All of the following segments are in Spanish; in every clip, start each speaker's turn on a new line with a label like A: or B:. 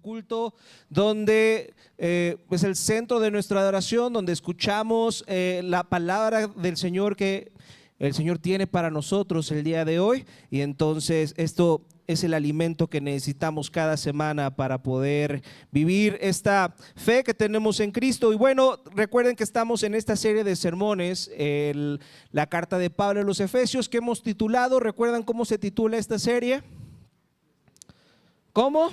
A: culto donde es el centro de nuestra adoración, donde escuchamos la palabra del Señor que el Señor tiene para nosotros el día de hoy. Y entonces esto es el alimento que necesitamos cada semana para poder vivir esta fe que tenemos en Cristo. Y bueno, recuerden que estamos en esta serie de sermones, la carta de Pablo a los Efesios, que hemos titulado. ¿Recuerdan cómo se titula esta serie? ¿Cómo?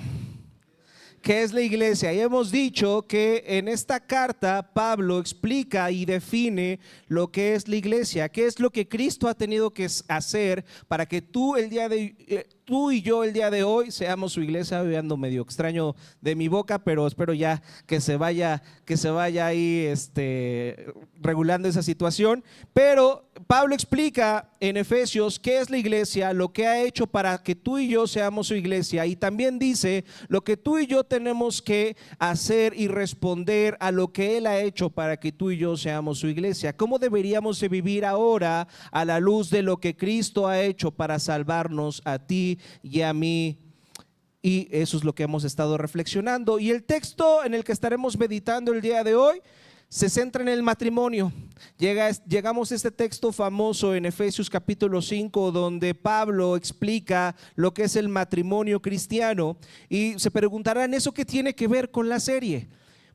A: ¿Qué es la iglesia? Y hemos dicho que en esta carta Pablo explica y define lo que es la iglesia, qué es lo que Cristo ha tenido que hacer para que tú y yo el día de hoy seamos su iglesia. Hoy ando medio extraño de mi boca, pero espero ya que se vaya ahí regulando esa situación. Pero Pablo explica en Efesios qué es la iglesia, lo que ha hecho para que tú y yo seamos su iglesia, y también dice lo que tú y yo tenemos que hacer y responder a lo que Él ha hecho para que tú y yo seamos su iglesia. ¿Cómo deberíamos de vivir ahora a la luz de lo que Cristo ha hecho para salvarnos a ti y a mí? Y eso es lo que hemos estado reflexionando. Y el texto en el que estaremos meditando el día de hoy se centra en el matrimonio. Llegamos a este texto famoso en Efesios capítulo 5, donde Pablo explica lo que es el matrimonio cristiano. Y se preguntarán, ¿eso qué tiene que ver con la serie?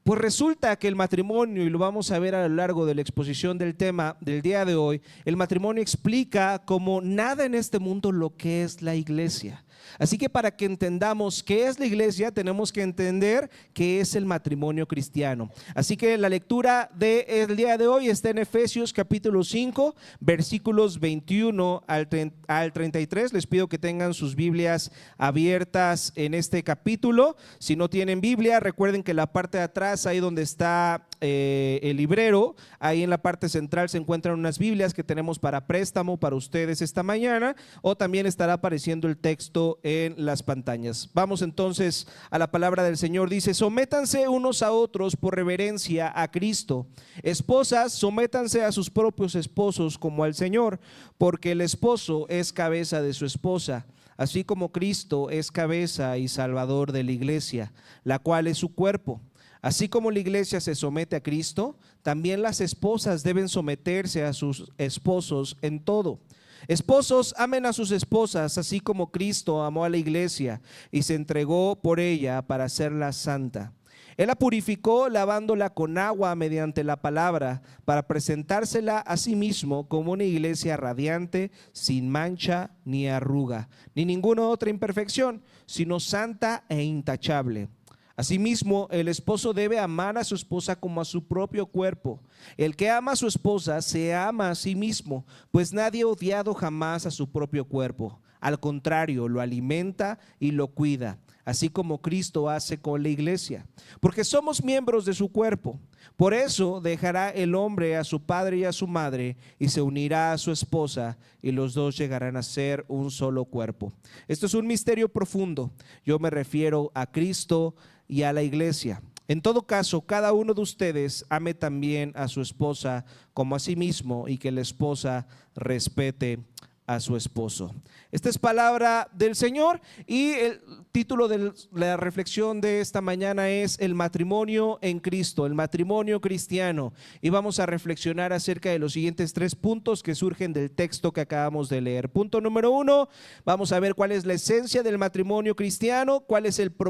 A: Pues resulta que el matrimonio, y lo vamos a ver a lo largo de la exposición del tema del día de hoy, el matrimonio explica como nada en este mundo lo que es la iglesia. Así que para que entendamos qué es la iglesia, tenemos que entender qué es el matrimonio cristiano. Así que la lectura del día de hoy está en Efesios capítulo 5, versículos 21 al 33. Les pido que tengan sus Biblias abiertas en este capítulo. Si no tienen Biblia, recuerden que la parte de atrás, ahí donde está el librero, ahí en la parte central se encuentran unas Biblias que tenemos para préstamo para ustedes esta mañana, o también estará apareciendo el texto en las pantallas. Vamos entonces a la palabra del Señor. Dice: sométanse unos a otros por reverencia a Cristo. Esposas, sométanse a sus propios esposos como al Señor, porque el esposo es cabeza de su esposa, así como Cristo es cabeza y salvador de la iglesia, la cual es su cuerpo. Así como la iglesia se somete a Cristo, también las esposas deben someterse a sus esposos en todo. Esposos, amen a sus esposas, así como Cristo amó a la iglesia y se entregó por ella para hacerla santa. Él la purificó lavándola con agua mediante la palabra, para presentársela a sí mismo como una iglesia radiante, sin mancha ni arruga, ni ninguna otra imperfección, sino santa e intachable. Asimismo, el esposo debe amar a su esposa como a su propio cuerpo. El que ama a su esposa se ama a sí mismo, pues nadie ha odiado jamás a su propio cuerpo. Al contrario, lo alimenta y lo cuida, así como Cristo hace con la iglesia, porque somos miembros de su cuerpo. Por eso dejará el hombre a su padre y a su madre y se unirá a su esposa, y los dos llegarán a ser un solo cuerpo. Esto es un misterio profundo. Yo me refiero a Cristo y a la iglesia. En todo caso, cada uno de ustedes ame también a su esposa como a sí mismo, y que la esposa respete a su esposo. Esta es palabra del Señor, y el título de la reflexión de esta mañana es el matrimonio en Cristo, el matrimonio cristiano, y vamos a reflexionar acerca de los siguientes 3 puntos que surgen del texto que acabamos de leer. Punto número 1, vamos a ver cuál es la esencia del matrimonio cristiano.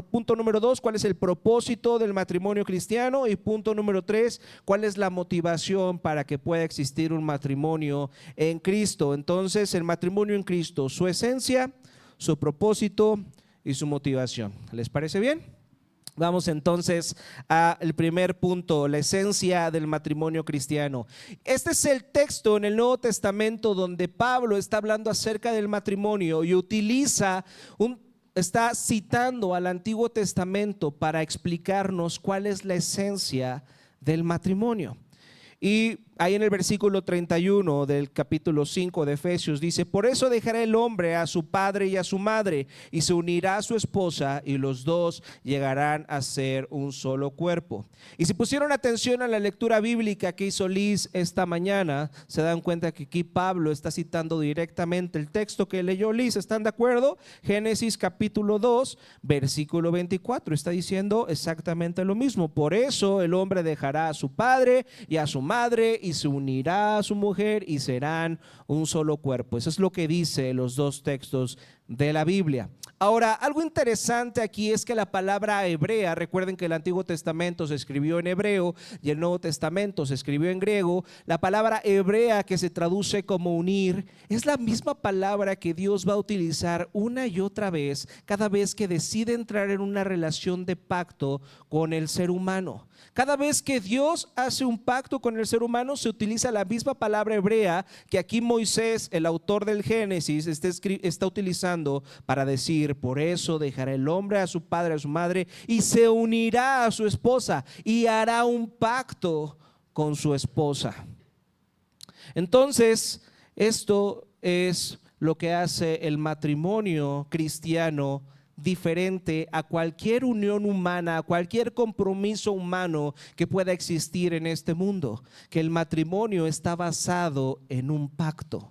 A: Punto número 2, cuál es el propósito del matrimonio cristiano, y punto número 3, cuál es la motivación para que pueda existir un matrimonio en Cristo. Entonces, el matrimonio en Cristo, su esencia, su propósito y su motivación. ¿Les parece bien? Vamos entonces al primer punto, la esencia del matrimonio cristiano. Este es el texto en el Nuevo Testamento donde Pablo está hablando acerca del matrimonio y está citando al Antiguo Testamento para explicarnos cuál es la esencia del matrimonio. Y ahí en el versículo 31 del capítulo 5 de Efesios dice: por eso dejará el hombre a su padre y a su madre, y se unirá a su esposa, y los dos llegarán a ser un solo cuerpo. Y si pusieron atención a la lectura bíblica que hizo Liz esta mañana, se dan cuenta que aquí Pablo está citando directamente el texto que leyó Liz. ¿Están de acuerdo? Génesis capítulo 2, versículo 24, está diciendo exactamente lo mismo. Por eso el hombre dejará a su padre y a su madre, y se unirá a su mujer, y serán un solo cuerpo. Eso es lo que dice los dos textos de la Biblia. Ahora, algo interesante aquí es que la palabra hebrea, recuerden que el Antiguo Testamento se escribió en hebreo y el Nuevo Testamento se escribió en griego. La palabra hebrea, que se traduce como unir, es la misma palabra que Dios va a utilizar una y otra vez cada vez que decide entrar en una relación de pacto con el ser humano. Cada vez que Dios hace un pacto con el ser humano, se utiliza la misma palabra hebrea que aquí Moisés, el autor del Génesis, está utilizando para decir: por eso dejará el hombre a su padre, a su madre, y se unirá a su esposa, y hará un pacto con su esposa. Entonces, esto es lo que hace el matrimonio cristiano diferente a cualquier unión humana, a cualquier compromiso humano que pueda existir en este mundo, que el matrimonio está basado en un pacto.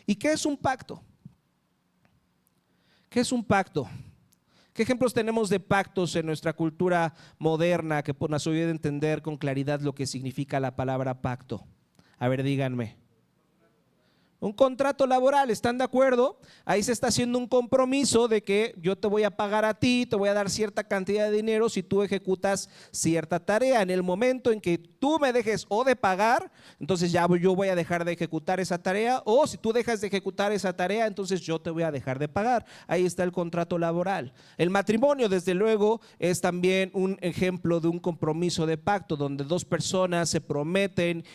A: ¿Y qué es un pacto? ¿Qué es un pacto? ¿Qué ejemplos tenemos de pactos en nuestra cultura moderna que nos ayuden a entender con claridad lo que significa la palabra pacto? A ver, díganme. Un contrato laboral, ¿están de acuerdo? Ahí se está haciendo un compromiso de que yo te voy a pagar a ti, te voy a dar cierta cantidad de dinero si tú ejecutas cierta tarea. En el momento en que tú me dejes o de pagar, entonces ya yo voy a dejar de ejecutar esa tarea, o si tú dejas de ejecutar esa tarea, entonces yo te voy a dejar de pagar. Ahí está el contrato laboral. El matrimonio, desde luego, es también un ejemplo de un compromiso de pacto, donde dos personas se prometen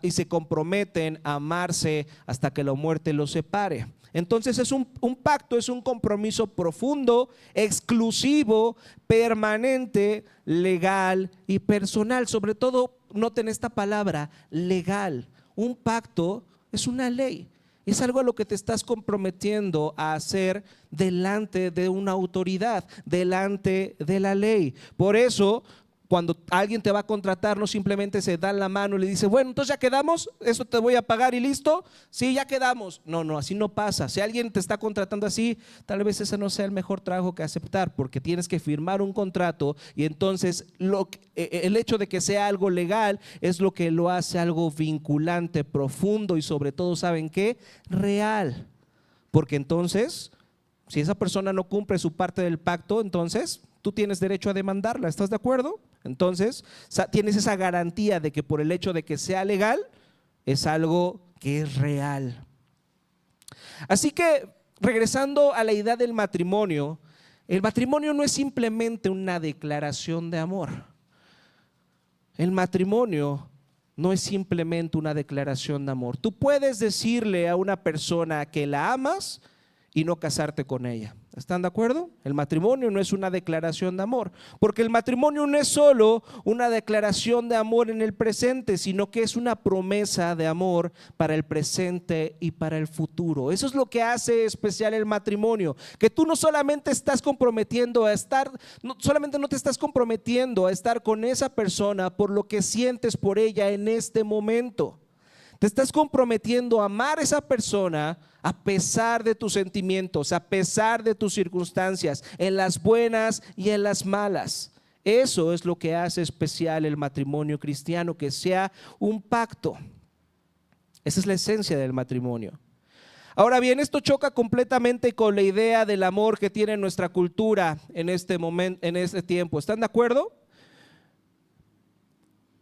A: y se comprometen a amarse hasta que la muerte los separe. Entonces es un pacto, es un compromiso profundo, exclusivo, permanente, legal y personal. Sobre todo, noten esta palabra, legal. Un pacto es una ley, es algo a lo que te estás comprometiendo a hacer delante de una autoridad, delante de la ley. Por eso, cuando alguien te va a contratar, no simplemente se dan la mano y le dice: bueno, entonces ya quedamos, eso te voy a pagar y listo. Sí, ya quedamos. No, así no pasa. Si alguien te está contratando así, tal vez ese no sea el mejor trabajo que aceptar, porque tienes que firmar un contrato, y entonces el hecho de que sea algo legal es lo que lo hace algo vinculante, profundo y sobre todo, ¿saben qué? Real. Porque entonces, si esa persona no cumple su parte del pacto, entonces tú tienes derecho a demandarla. ¿Estás de acuerdo? Entonces tienes esa garantía de que por el hecho de que sea legal, es algo que es real. Así que, regresando a la idea del matrimonio, el matrimonio no es simplemente una declaración de amor. El matrimonio no es simplemente una declaración de amor. Tú puedes decirle a una persona que la amas y no casarte con ella. ¿Están de acuerdo? El matrimonio no es una declaración de amor, porque el matrimonio no es solo una declaración de amor en el presente, sino que es una promesa de amor para el presente y para el futuro. Eso es lo que hace especial el matrimonio, que tú no solamente estás comprometiendo a estar, no te estás comprometiendo a estar con esa persona por lo que sientes por ella en este momento. Te estás comprometiendo a amar a esa persona a pesar de tus sentimientos, a pesar de tus circunstancias, en las buenas y en las malas. Eso es lo que hace especial el matrimonio cristiano, que sea un pacto. Esa es la esencia del matrimonio. Ahora bien, esto choca completamente con la idea del amor que tiene nuestra cultura en este momento, en este tiempo. ¿Están de acuerdo?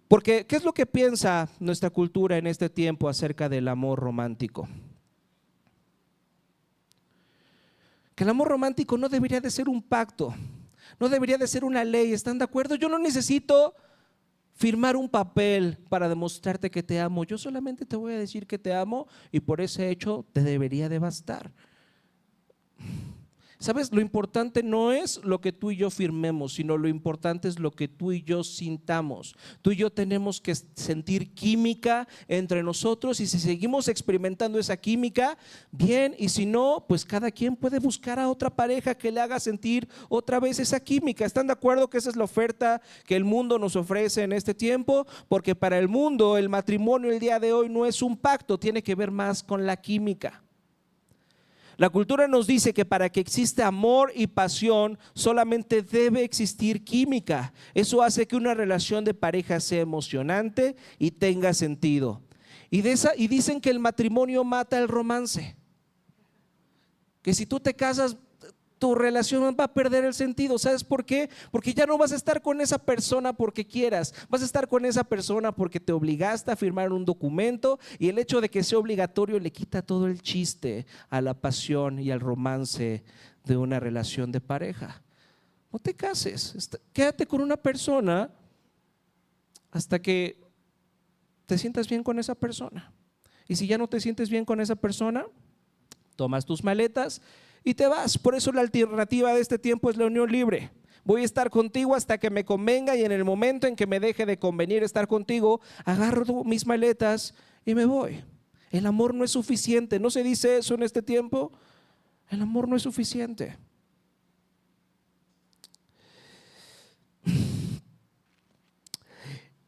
A: Porque, ¿qué es lo que piensa nuestra cultura en este tiempo acerca del amor romántico? Que el amor romántico no debería de ser un pacto, no debería de ser una ley. ¿Están de acuerdo? Yo no necesito firmar un papel para demostrarte que te amo. Yo solamente te voy a decir que te amo, y por ese hecho te debería de bastar. ¿Sabes? Lo importante no es lo que tú y yo firmemos, sino lo importante es lo que tú y yo sintamos. Tú y yo tenemos que sentir química entre nosotros, y si seguimos experimentando esa química, bien, y si no, pues cada quien puede buscar a otra pareja que le haga sentir otra vez esa química. ¿Están de acuerdo que esa es la oferta que el mundo nos ofrece en este tiempo? Porque para el mundo el matrimonio el día de hoy no es un pacto, tiene que ver más con la química. La cultura nos dice que para que exista amor y pasión solamente debe existir química. Eso hace que una relación de pareja sea emocionante y tenga sentido. Y dicen que el matrimonio mata el romance. Que si tú te casas, tu relación va a perder el sentido. ¿Sabes por qué? Porque ya no vas a estar con esa persona porque quieras. Vas a estar con esa persona porque te obligaste a firmar un documento, y el hecho de que sea obligatorio le quita todo el chiste a la pasión y al romance de una relación de pareja. No te cases, quédate con una persona hasta que te sientas bien con esa persona. Y si ya no te sientes bien con esa persona, tomas tus maletas y te vas. Por eso la alternativa de este tiempo es la unión libre. Voy a estar contigo hasta que me convenga, y en el momento en que me deje de convenir estar contigo, agarro mis maletas y me voy. El amor no es suficiente. ¿No se dice eso en este tiempo? El amor no es suficiente.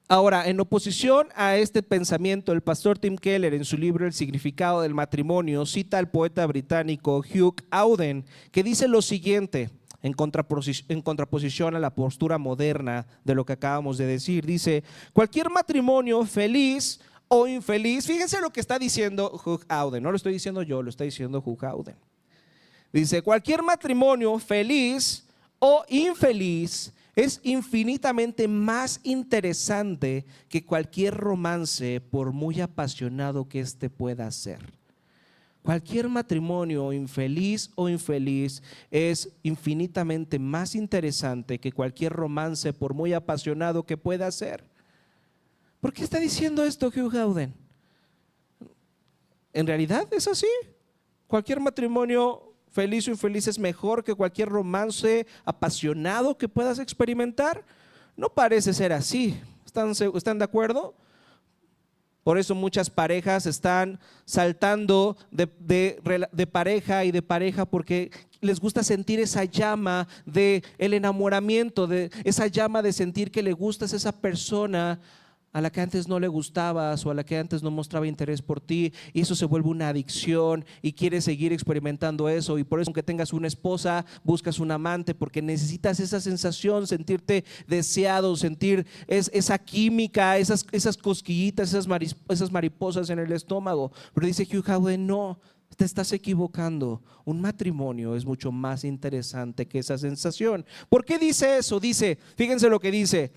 A: Ahora, en oposición a este pensamiento, el pastor Tim Keller, en su libro El significado del matrimonio, cita al poeta británico Hugh Auden, que dice lo siguiente, en contraposición a la postura moderna de lo que acabamos de decir. Dice: cualquier matrimonio feliz o infeliz, fíjense lo que está diciendo Hugh Auden, no lo estoy diciendo yo, lo está diciendo Hugh Auden. Dice: cualquier matrimonio feliz o infeliz es infinitamente más interesante que cualquier romance, por muy apasionado que éste pueda ser. Cualquier matrimonio infeliz o infeliz es infinitamente más interesante que cualquier romance, por muy apasionado que pueda ser. ¿Por qué está diciendo esto Hugh Auden? En realidad es así. Cualquier matrimonio feliz o infeliz es mejor que cualquier romance apasionado que puedas experimentar. No parece ser así. ¿Están de acuerdo? Por eso muchas parejas están saltando de pareja y de pareja, porque les gusta sentir esa llama del enamoramiento, de esa llama de sentir que le gustas a esa persona a la que antes no le gustabas, o a la que antes no mostraba interés por ti, y eso se vuelve una adicción y quieres seguir experimentando eso. Y por eso, aunque tengas una esposa, buscas un amante, porque necesitas esa sensación, sentirte deseado, sentir esa química, esas cosquillitas, esas mariposas en el estómago. Pero dice Hugh Auden: no, te estás equivocando. Un matrimonio es mucho más interesante que esa sensación. ¿Por qué dice eso? Dice, fíjense lo que dice,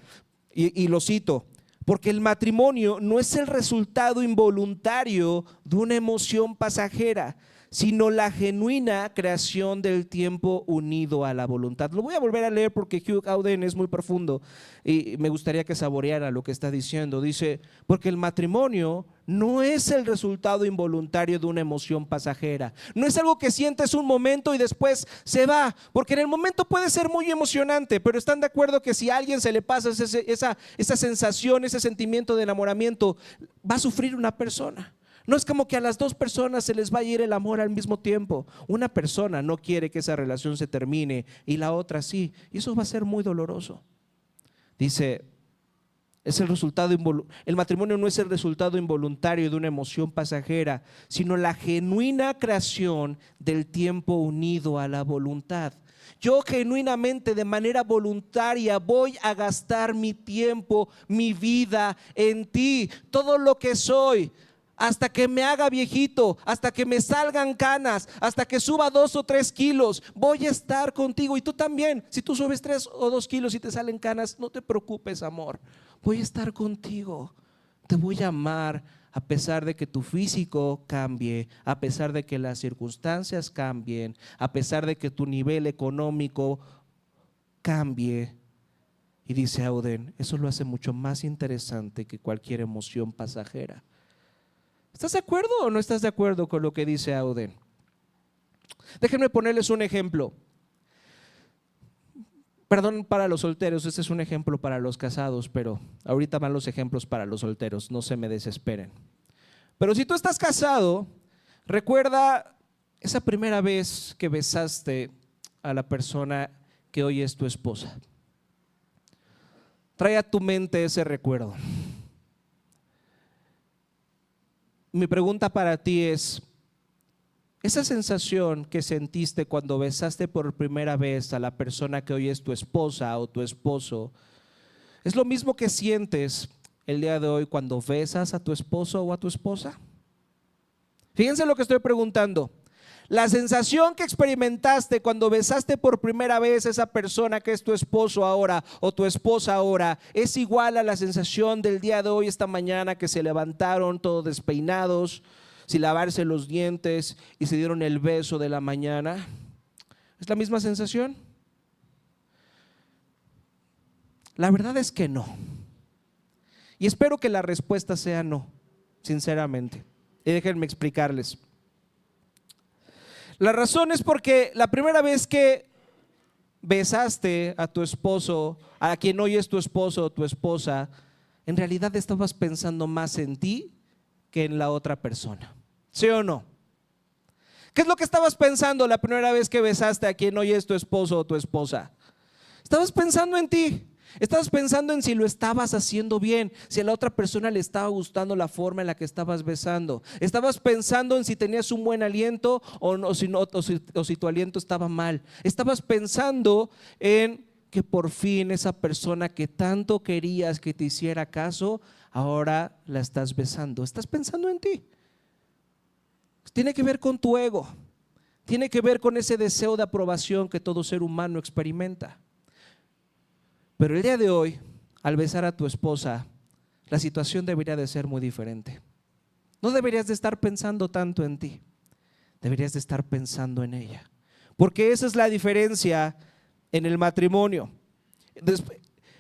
A: y lo cito: porque el matrimonio no es el resultado involuntario de una emoción pasajera, sino la genuina creación del tiempo unido a la voluntad. Lo voy a volver a leer porque Hugh Auden es muy profundo y me gustaría que saboreara lo que está diciendo. Dice: porque el matrimonio no es el resultado involuntario de una emoción pasajera. No es algo que sientes un momento y después se va, porque en el momento puede ser muy emocionante, pero están de acuerdo que si a alguien se le pasa esa sensación, ese sentimiento de enamoramiento, va a sufrir una persona. No es como que a las dos personas se les va a ir el amor al mismo tiempo. Una persona no quiere que esa relación se termine y la otra sí, y eso va a ser muy doloroso. Dice: el matrimonio no es el resultado involuntario de una emoción pasajera, sino la genuina creación del tiempo unido a la voluntad. Yo genuinamente, de manera voluntaria, voy a gastar mi tiempo, mi vida en ti, todo lo que soy, hasta que me haga viejito, hasta que me salgan canas, hasta que suba 2 o 3 kilos, voy a estar contigo. Y tú también, si tú subes 3 o 2 kilos y te salen canas, no te preocupes, amor, voy a estar contigo. Te voy a amar a pesar de que tu físico cambie, a pesar de que las circunstancias cambien, a pesar de que tu nivel económico cambie. Y dice Auden: eso lo hace mucho más interesante que cualquier emoción pasajera. ¿Estás de acuerdo o no estás de acuerdo con lo que dice Auden? Déjenme ponerles un ejemplo. Perdón, para los solteros, este es un ejemplo para los casados, pero ahorita van los ejemplos para los solteros, no se me desesperen. Pero si tú estás casado, recuerda esa primera vez que besaste a la persona que hoy es tu esposa. Trae a tu mente ese recuerdo. Mi pregunta para ti es, esa sensación que sentiste cuando besaste por primera vez a la persona que hoy es tu esposa o tu esposo, ¿es lo mismo que sientes el día de hoy cuando besas a tu esposo o a tu esposa? Fíjense lo que estoy preguntando. La sensación que experimentaste cuando besaste por primera vez a esa persona que es tu esposo ahora o tu esposa ahora, ¿es igual a la sensación del día de hoy, esta mañana, que se levantaron todos despeinados, sin lavarse los dientes y se dieron el beso de la mañana? ¿Es la misma sensación? La verdad es que no. Y espero que la respuesta sea no, sinceramente. Y déjenme explicarles. La razón es porque la primera vez que besaste a tu esposo, a quien hoy es tu esposo o tu esposa, en realidad estabas pensando más en ti que en la otra persona. ¿Sí o no? ¿Qué es lo que estabas pensando la primera vez que besaste a quien hoy es tu esposo o tu esposa? Estabas pensando en ti. Estabas pensando en si lo estabas haciendo bien, si a la otra persona le estaba gustando la forma en la que estabas besando. Estabas pensando en si tenías un buen aliento o si tu aliento estaba mal. Estabas pensando en que por fin esa persona que tanto querías que te hiciera caso, ahora la estás besando. Estás pensando en ti. Tiene que ver con tu ego. Tiene que ver con ese deseo de aprobación que todo ser humano experimenta. Pero el día de hoy, al besar a tu esposa, la situación debería de ser muy diferente. No deberías de estar pensando tanto en ti, deberías de estar pensando en ella. Porque esa es la diferencia en el matrimonio.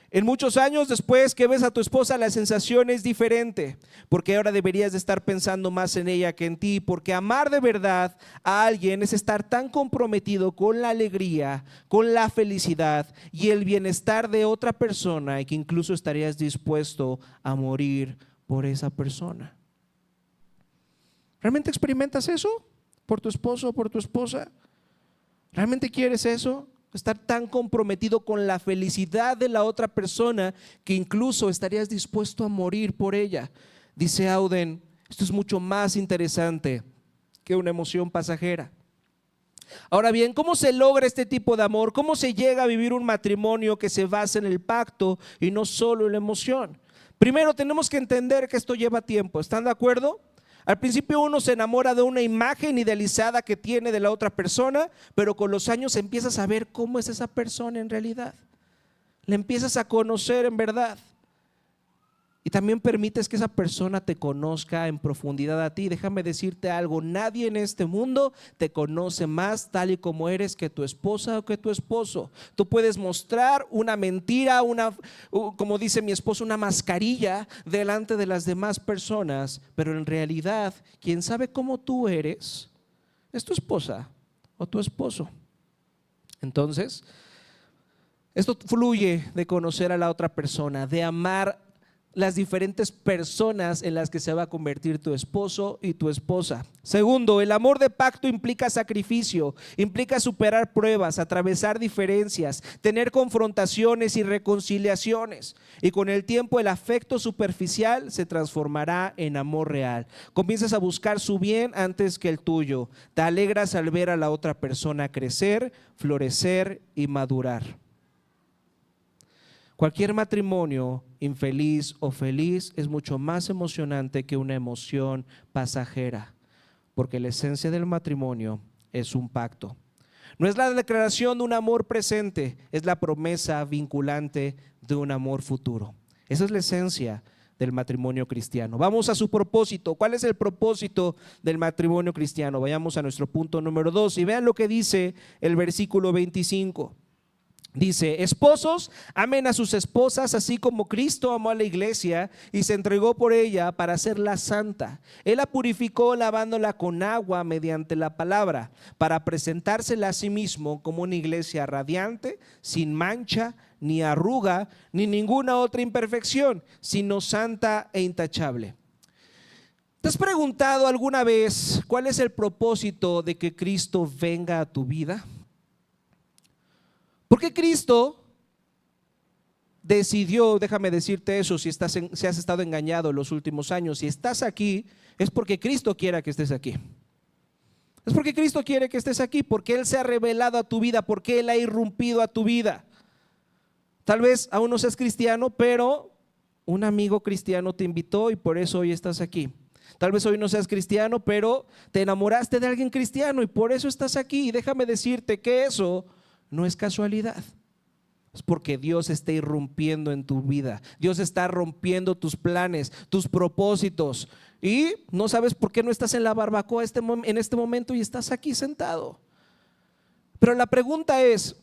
A: En muchos años después que ves a tu esposa, la sensación es diferente, porque ahora deberías de estar pensando más en ella que en ti, porque amar de verdad a alguien es estar tan comprometido con la alegría, con la felicidad y el bienestar de otra persona, y que incluso estarías dispuesto a morir por esa persona. ¿Realmente experimentas eso por tu esposo o por tu esposa? ¿Realmente quieres eso? Estar tan comprometido con la felicidad de la otra persona que incluso estarías dispuesto a morir por ella. Dice Auden, esto es mucho más interesante que una emoción pasajera. Ahora bien, ¿cómo se logra este tipo de amor? ¿Cómo se llega a vivir un matrimonio que se basa en el pacto y no solo en la emoción? Primero tenemos que entender que esto lleva tiempo, ¿están de acuerdo? Al principio uno se enamora de una imagen idealizada que tiene de la otra persona, pero con los años empiezas a ver cómo es esa persona en realidad. Le empiezas a conocer en verdad. Y también permites que esa persona te conozca en profundidad a ti. Déjame decirte algo, nadie en este mundo te conoce más tal y como eres que tu esposa o que tu esposo. Tú puedes mostrar una mentira, como dice mi esposo, una mascarilla delante de las demás personas, pero en realidad quien sabe cómo tú eres es tu esposa o tu esposo. Entonces, esto fluye de conocer a la otra persona, de amar las diferentes personas en las que se va a convertir tu esposo y tu esposa. Segundo, el amor de pacto implica sacrificio, implica superar pruebas, atravesar diferencias, tener confrontaciones y reconciliaciones. Y con el tiempo el afecto superficial se transformará en amor real. Comienzas a buscar su bien antes que el tuyo. Te alegras al ver a la otra persona crecer, florecer y madurar. Cualquier matrimonio infeliz o feliz es mucho más emocionante que una emoción pasajera, porque la esencia del matrimonio es un pacto. No es la declaración de un amor presente, es la promesa vinculante de un amor futuro. Esa es la esencia del matrimonio cristiano. Vamos a su propósito. ¿Cuál es el propósito del matrimonio cristiano? Vayamos a nuestro punto número 2 y vean lo que dice el versículo 25. Dice: esposos, amen a sus esposas así como Cristo amó a la iglesia y se entregó por ella para hacerla santa. Él la purificó lavándola con agua mediante la palabra, para presentársela a sí mismo como una iglesia radiante, sin mancha, ni arruga, ni ninguna otra imperfección, sino santa e intachable. ¿Te has preguntado alguna vez cuál es el propósito de que Cristo venga a tu vida? ¿Por qué Cristo decidió, déjame decirte eso, si has estado engañado en los últimos años, si estás aquí, es porque Cristo quiere que estés aquí. Es porque Cristo quiere que estés aquí, porque Él se ha revelado a tu vida, porque Él ha irrumpido a tu vida. Tal vez aún no seas cristiano, pero un amigo cristiano te invitó y por eso hoy estás aquí. Tal vez hoy no seas cristiano, pero te enamoraste de alguien cristiano y por eso estás aquí. Y déjame decirte que eso no es casualidad, es porque Dios está irrumpiendo en tu vida. Dios está rompiendo tus planes, tus propósitos, y no sabes por qué no estás en la barbacoa en este momento y estás aquí sentado. Pero la pregunta es: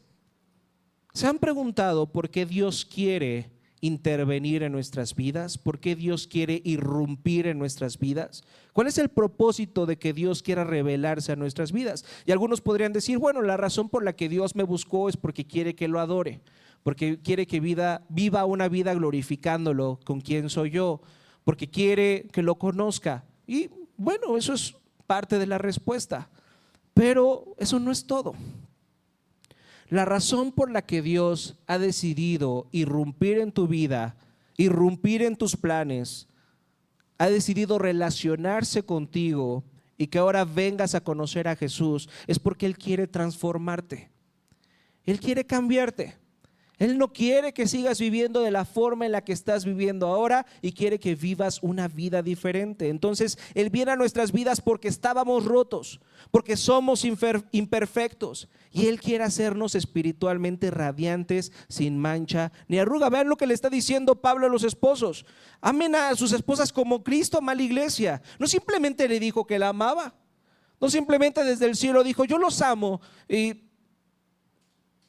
A: ¿se han preguntado por qué Dios quiere intervenir en nuestras vidas? ¿Por qué Dios quiere irrumpir en nuestras vidas? ¿Cuál es el propósito de que Dios quiera revelarse a nuestras vidas? Y algunos podrían decir: bueno, la razón por la que Dios me buscó es porque quiere que lo adore, porque quiere que viva una vida glorificándolo con quien soy yo, porque quiere que lo conozca. Y bueno, eso es parte de la respuesta, pero eso no es todo. La razón por la que Dios ha decidido irrumpir en tu vida, irrumpir en tus planes, ha decidido relacionarse contigo y que ahora vengas a conocer a Jesús, es porque Él quiere transformarte. Él quiere cambiarte. Él no quiere que sigas viviendo de la forma en la que estás viviendo ahora y quiere que vivas una vida diferente. Entonces Él viene a nuestras vidas porque estábamos rotos, porque somos imperfectos, y Él quiere hacernos espiritualmente radiantes, sin mancha ni arruga. Vean lo que le está diciendo Pablo a los esposos: amen a sus esposas como Cristo amó a la iglesia. No simplemente le dijo que la amaba, no simplemente desde el cielo dijo: yo los amo, y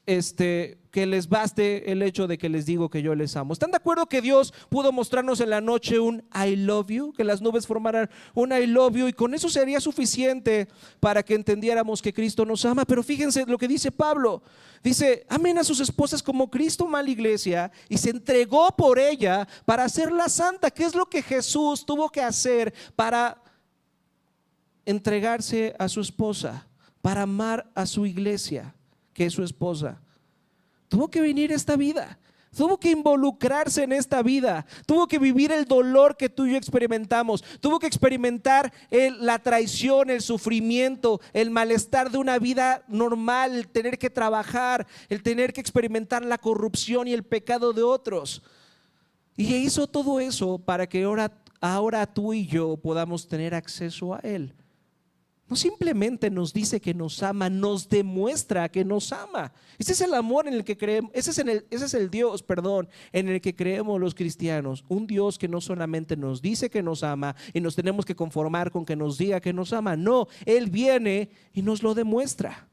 A: que les baste el hecho de que les digo que yo les amo. ¿Están de acuerdo que Dios pudo mostrarnos en la noche un I love you? Que las nubes formaran un I love you, y con eso sería suficiente para que entendiéramos que Cristo nos ama. Pero fíjense lo que dice Pablo. Dice: amen a sus esposas como Cristo amó a la iglesia y se entregó por ella para hacerla santa. ¿Qué es lo que Jesús tuvo que hacer para entregarse a su esposa, para amar a su iglesia, que es su esposa? Tuvo que venir a esta vida, tuvo que involucrarse en esta vida, tuvo que vivir el dolor que tú y yo experimentamos, tuvo que experimentar la traición, el sufrimiento, el malestar de una vida normal, el tener que trabajar, el tener que experimentar la corrupción y el pecado de otros. Y hizo todo eso para que ahora tú y yo podamos tener acceso a Él. No simplemente nos dice que nos ama, nos demuestra que nos ama. Ese es el amor en el que creemos, ese es el Dios, en el que creemos los cristianos. Un Dios que no solamente nos dice que nos ama y nos tenemos que conformar con que nos diga que nos ama. No, Él viene y nos lo demuestra.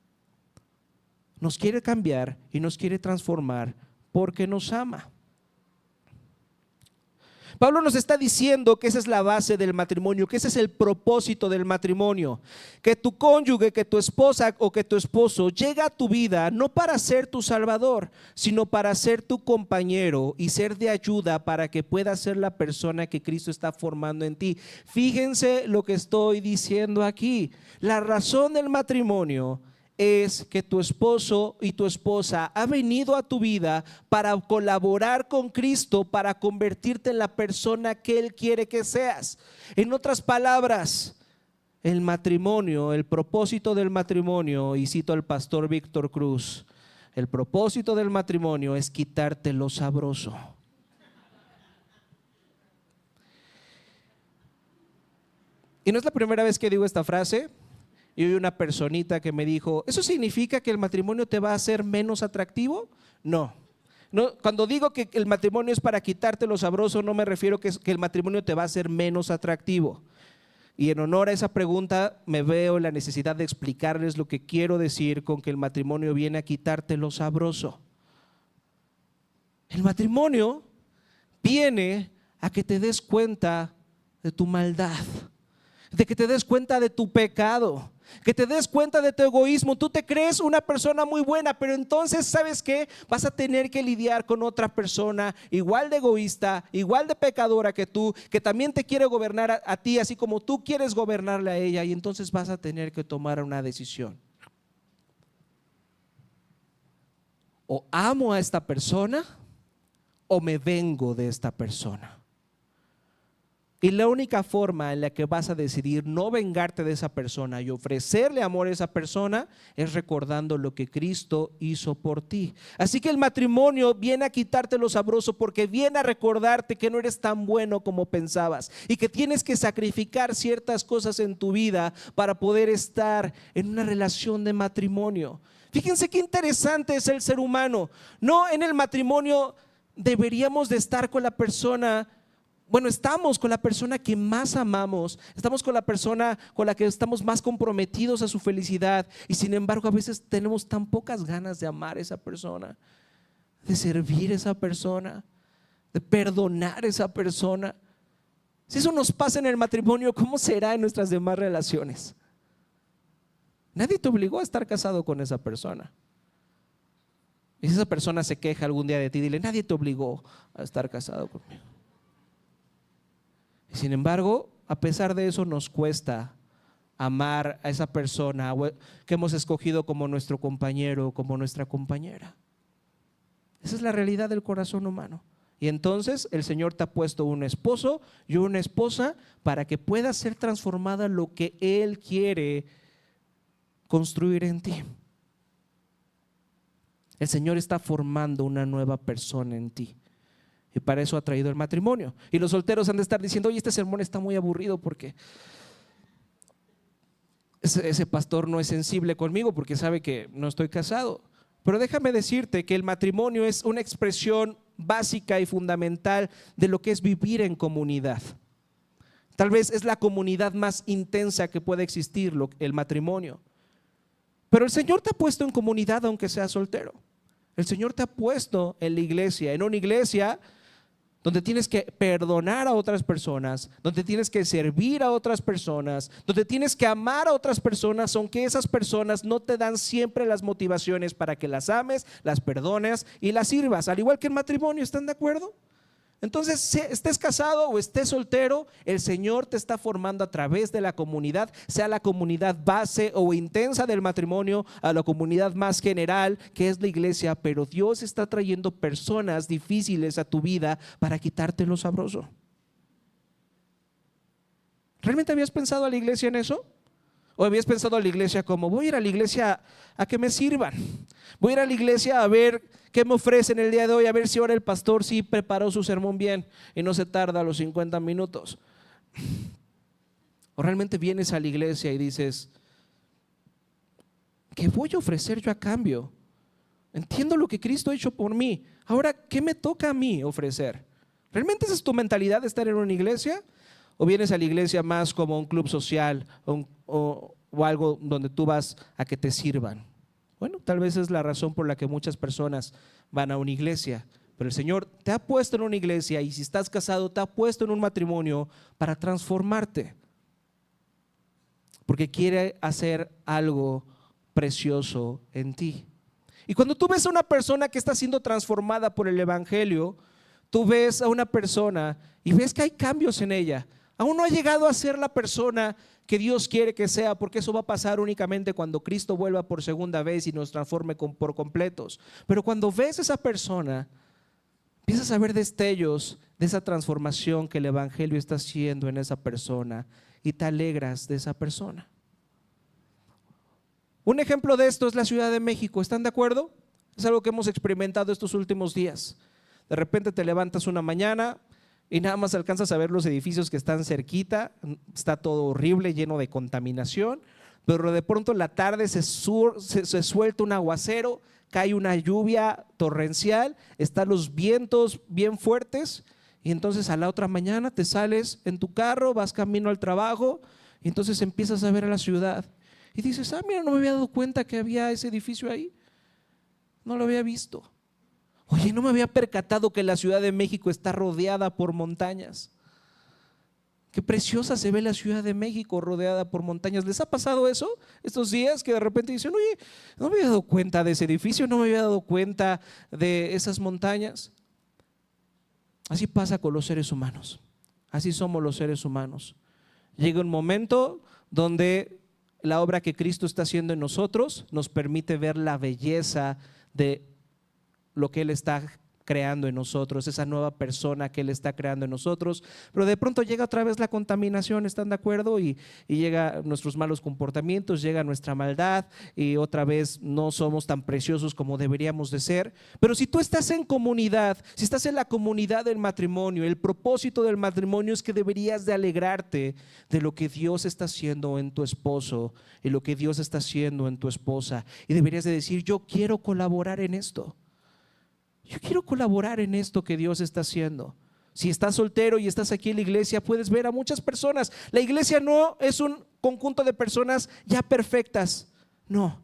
A: Nos quiere cambiar y nos quiere transformar porque nos ama. Pablo nos está diciendo que esa es la base del matrimonio, que ese es el propósito del matrimonio, que tu cónyuge, que tu esposa o que tu esposo llega a tu vida no para ser tu salvador, sino para ser tu compañero y ser de ayuda para que puedas ser la persona que Cristo está formando en ti. Fíjense lo que estoy diciendo aquí. La razón del matrimonio es que tu esposo y tu esposa ha venido a tu vida para colaborar con Cristo, para convertirte en la persona que Él quiere que seas. En otras palabras, el matrimonio, el propósito del matrimonio, y cito al pastor Víctor Cruz, el propósito del matrimonio es quitarte lo sabroso. Y no es la primera vez que digo esta frase. Y hoy una personita que me dijo: ¿eso significa que el matrimonio te va a hacer menos atractivo? No. Cuando digo que el matrimonio es para quitarte lo sabroso, no me refiero que el matrimonio te va a hacer menos atractivo. Y en honor a esa pregunta me veo la necesidad de explicarles lo que quiero decir con que el matrimonio viene a quitarte lo sabroso. El matrimonio viene a que te des cuenta de tu maldad, de que te des cuenta de tu pecado, que te des cuenta de tu egoísmo. Tú te crees una persona muy buena, pero entonces, ¿sabes qué? Vas a tener que lidiar con otra persona igual de egoísta, igual de pecadora que tú, que también te quiere gobernar a ti, así como tú quieres gobernarle a ella, y entonces vas a tener que tomar una decisión. O amo a esta persona o me vengo de esta persona. Y la única forma en la que vas a decidir no vengarte de esa persona y ofrecerle amor a esa persona es recordando lo que Cristo hizo por ti. Así que el matrimonio viene a quitarte lo sabroso, porque viene a recordarte que no eres tan bueno como pensabas y que tienes que sacrificar ciertas cosas en tu vida para poder estar en una relación de matrimonio. Fíjense qué interesante es el ser humano. No, en el matrimonio deberíamos de estar con la persona. Bueno, estamos con la persona que más amamos, estamos con la persona con la que estamos más comprometidos a su felicidad, y sin embargo a veces tenemos tan pocas ganas de amar a esa persona, de servir a esa persona, de perdonar a esa persona. Si eso nos pasa en el matrimonio, ¿cómo será en nuestras demás relaciones? Nadie te obligó a estar casado con esa persona. Y si esa persona se queja algún día de ti, dile: nadie te obligó a estar casado conmigo. Sin embargo, a pesar de eso, nos cuesta amar a esa persona que hemos escogido como nuestro compañero o como nuestra compañera. Esa es la realidad del corazón humano. Y entonces el Señor te ha puesto un esposo y una esposa para que pueda ser transformada lo que Él quiere construir en ti. El Señor está formando una nueva persona en ti. Y para eso ha traído el matrimonio. Y los solteros han de estar diciendo: oye, este sermón está muy aburrido porque ese pastor no es sensible conmigo porque sabe que no estoy casado. Pero déjame decirte que el matrimonio es una expresión básica y fundamental de lo que es vivir en comunidad. Tal vez es la comunidad más intensa que puede existir, el matrimonio. Pero el Señor te ha puesto en comunidad aunque seas soltero. El Señor te ha puesto en la iglesia, en una iglesia donde tienes que perdonar a otras personas, donde tienes que servir a otras personas, donde tienes que amar a otras personas, aunque esas personas no te dan siempre las motivaciones para que las ames, las perdones y las sirvas, al igual que el matrimonio. ¿Están de acuerdo? Entonces, estés casado o estés soltero, el Señor te está formando a través de la comunidad, sea la comunidad base o intensa del matrimonio, a la comunidad más general que es la iglesia. Pero Dios está trayendo personas difíciles a tu vida para quitarte lo sabroso. ¿Realmente habías pensado a la iglesia en eso? ¿O habías pensado a la iglesia como: voy a ir a la iglesia a que me sirvan? Voy a ir a la iglesia a ver qué me ofrecen el día de hoy, a ver si ahora el pastor sí preparó su sermón bien y no se tarda los 50 minutos. ¿O realmente vienes a la iglesia y dices: ¿qué voy a ofrecer yo a cambio? Entiendo lo que Cristo ha hecho por mí, ahora ¿qué me toca a mí ofrecer? ¿Realmente esa es tu mentalidad de estar en una iglesia? ¿O vienes a la iglesia más como un club social o algo donde tú vas a que te sirvan? Bueno, tal vez es la razón por la que muchas personas van a una iglesia. Pero el Señor te ha puesto en una iglesia, y si estás casado, te ha puesto en un matrimonio para transformarte, porque quiere hacer algo precioso en ti. Y cuando tú ves a una persona que está siendo transformada por el evangelio, tú ves a una persona y ves que hay cambios en ella. Aún no ha llegado a ser la persona que Dios quiere que sea, porque eso va a pasar únicamente cuando Cristo vuelva por segunda vez y nos transforme por completos. Pero cuando ves a esa persona, empiezas a ver destellos de esa transformación que el evangelio está haciendo en esa persona, y te alegras de esa persona. Un ejemplo de esto es la Ciudad de México. ¿Están de acuerdo? Es algo que hemos experimentado estos últimos días. De repente te levantas una mañana y nada más alcanzas a ver los edificios que están cerquita, está todo horrible, lleno de contaminación, pero de pronto en la tarde se suelta un aguacero, cae una lluvia torrencial, están los vientos bien fuertes, y entonces a la otra mañana te sales en tu carro, vas camino al trabajo, y entonces empiezas a ver a la ciudad y dices: mira, no me había dado cuenta que había ese edificio ahí, no lo había visto. Oye, no me había percatado que la Ciudad de México está rodeada por montañas. Qué preciosa se ve la Ciudad de México rodeada por montañas. ¿Les ha pasado eso estos días que de repente dicen, oye, no me había dado cuenta de ese edificio, no me había dado cuenta de esas montañas? Así pasa con los seres humanos. Así somos los seres humanos. Llega un momento donde la obra que Cristo está haciendo en nosotros nos permite ver la belleza de lo que Él está creando en nosotros, esa nueva persona que Él está creando en nosotros, pero de pronto llega otra vez la contaminación, ¿están de acuerdo? Y llega nuestros malos comportamientos, llega nuestra maldad y otra vez no somos tan preciosos como deberíamos de ser. Pero si tú estás en comunidad, si estás en la comunidad del matrimonio, el propósito del matrimonio es que deberías de alegrarte de lo que Dios está haciendo en tu esposo y lo que Dios está haciendo en tu esposa, y deberías de decir, yo quiero colaborar en esto. Yo quiero colaborar en esto que Dios está haciendo. Si estás soltero y estás aquí en la iglesia, puedes ver a muchas personas. La iglesia no es un conjunto de personas ya perfectas. No,